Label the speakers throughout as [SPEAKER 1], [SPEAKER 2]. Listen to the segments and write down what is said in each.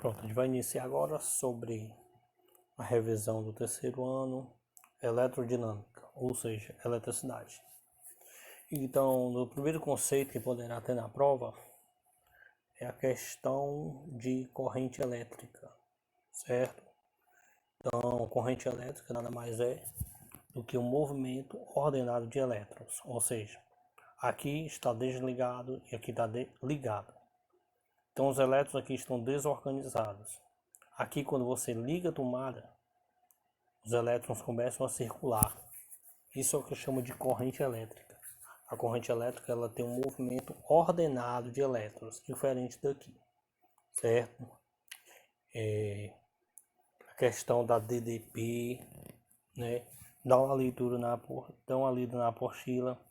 [SPEAKER 1] Pronto, a gente vai iniciar agora sobre a revisão do terceiro ano, eletrodinâmica, ou seja, eletricidade. Então, o primeiro conceito que poderá ter na prova é a questão de corrente elétrica, certo? Então, corrente elétrica nada mais é do que um movimento ordenado de elétrons, ou seja, aqui está desligado e aqui está ligado. Então, os elétrons aqui estão desorganizados. Aqui, quando você liga a tomada, os elétrons começam a circular. Isso é o que eu chamo de corrente elétrica. A corrente elétrica ela tem um movimento ordenado de elétrons, diferente daqui, certo? A questão da DDP, né? Dá uma lida na apostila.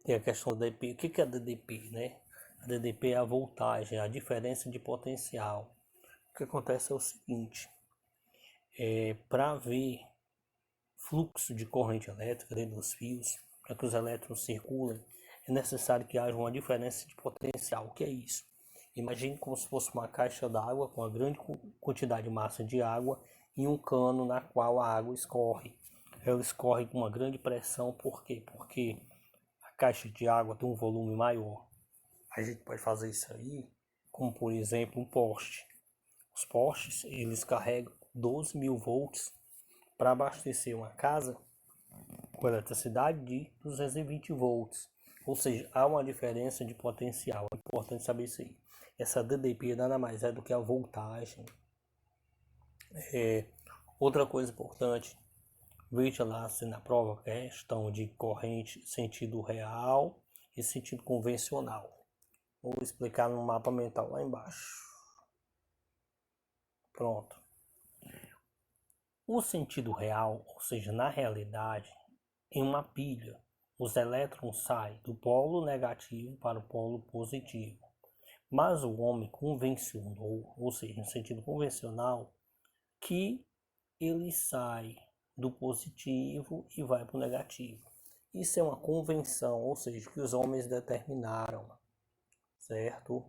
[SPEAKER 1] Tem a questão da DDP. O que é a DDP, né? A DDP é a voltagem, a diferença de potencial. O que acontece é o seguinte, para ver fluxo de corrente elétrica dentro dos fios, para que os elétrons circulem, é necessário que haja uma diferença de potencial. O que é isso? Imagine como se fosse uma caixa d'água com uma grande quantidade de massa de água e um cano na qual a água escorre. Ela escorre com uma grande pressão, por quê? Porque a caixa de água tem um volume maior. A gente pode fazer isso aí, como por exemplo um poste. Os postes, eles carregam 12.000 volts para abastecer uma casa com eletricidade de 220 volts. Ou seja, há uma diferença de potencial. É importante saber isso aí. Essa DDP nada mais é do que a voltagem. Outra coisa importante, veja lá se na prova questão de corrente sentido real e sentido convencional. Vou explicar no mapa mental lá embaixo. Pronto. O sentido real, ou seja, na realidade, em uma pilha, os elétrons saem do polo negativo para o polo positivo. Mas o homem convencionou, ou seja, no sentido convencional, que ele sai do positivo e vai para o negativo. Isso é uma convenção, ou seja, que os homens determinaram, certo?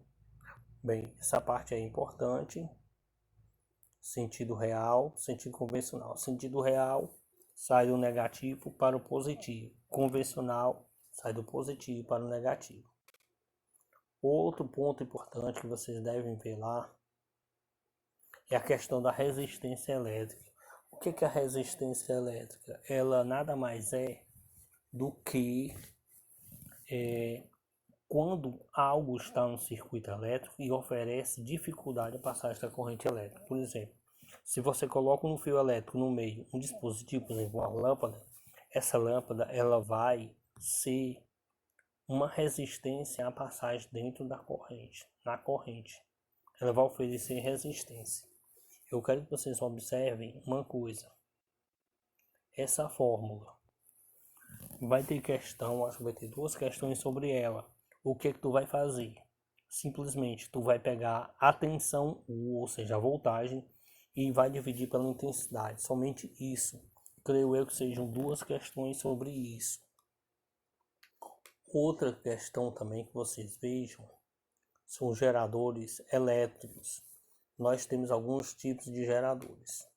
[SPEAKER 1] Bem, essa parte é importante. Sentido real, sentido convencional. Sentido real sai do negativo para o positivo. Convencional sai do positivo para o negativo. Outro ponto importante que vocês devem ver lá é a questão da resistência elétrica. O que é a resistência elétrica? Ela nada mais é do que quando algo está no circuito elétrico e oferece dificuldade a passagem da corrente elétrica. Por exemplo, se você coloca um fio elétrico no meio, um dispositivo, por exemplo, uma lâmpada, essa lâmpada ela vai ser uma resistência à passagem dentro da corrente, na corrente. Ela vai oferecer resistência. Eu quero que vocês observem uma coisa. Essa fórmula vai ter questão, acho que vai ter duas questões sobre ela. O que tu vai fazer? Simplesmente tu vai pegar a tensão U, ou seja, a voltagem, e vai dividir pela intensidade. Somente isso. Creio eu que sejam duas questões sobre isso. Outra questão também que vocês vejam são geradores elétricos. Nós temos alguns tipos de geradores.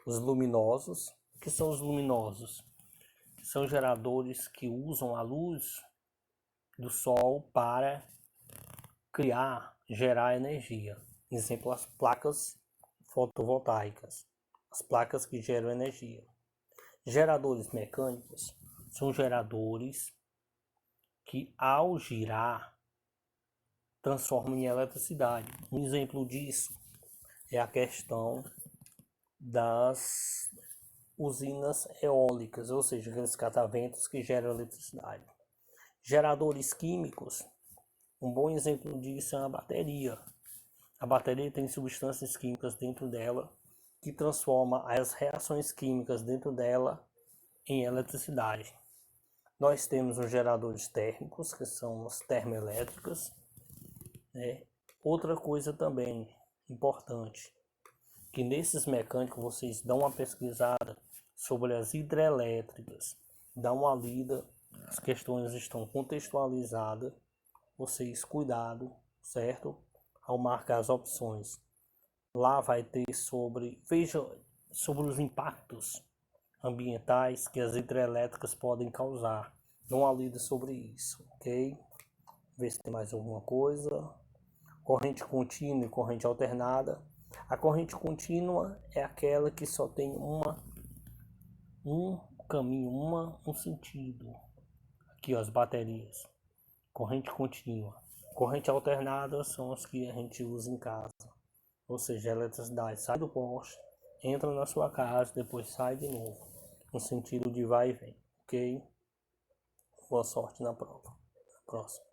[SPEAKER 1] Os luminosos. O que são os luminosos? São geradores que usam a luz do sol para gerar energia. Exemplo, as placas fotovoltaicas, as placas que geram energia. Geradores mecânicos são geradores que ao girar transformam em eletricidade. Um exemplo disso é a questão das usinas eólicas, ou seja, aqueles cataventos que geram eletricidade. Geradores químicos, um bom exemplo disso é a bateria. A bateria tem substâncias químicas dentro dela que transforma as reações químicas dentro dela em eletricidade. Nós temos os geradores térmicos, que são as termoelétricas. Outra coisa também importante, que nesses mecânicos vocês dão uma pesquisada sobre as hidrelétricas, dá uma lida, as questões estão contextualizadas, vocês cuidado, certo? ao marcar as opções. Lá vai ter veja sobre os impactos ambientais que as hidrelétricas podem causar. Não há lida sobre isso, ok? Ver se tem mais alguma coisa. Corrente contínua e corrente alternada. A corrente contínua é aquela que só tem um caminho, um sentido. Aqui, ó, as baterias. Corrente contínua. Corrente alternada são as que a gente usa em casa. Ou seja, a eletricidade sai do poste, entra na sua casa, depois sai de novo. No sentido de vai e vem, ok? Boa sorte na prova. Próximo.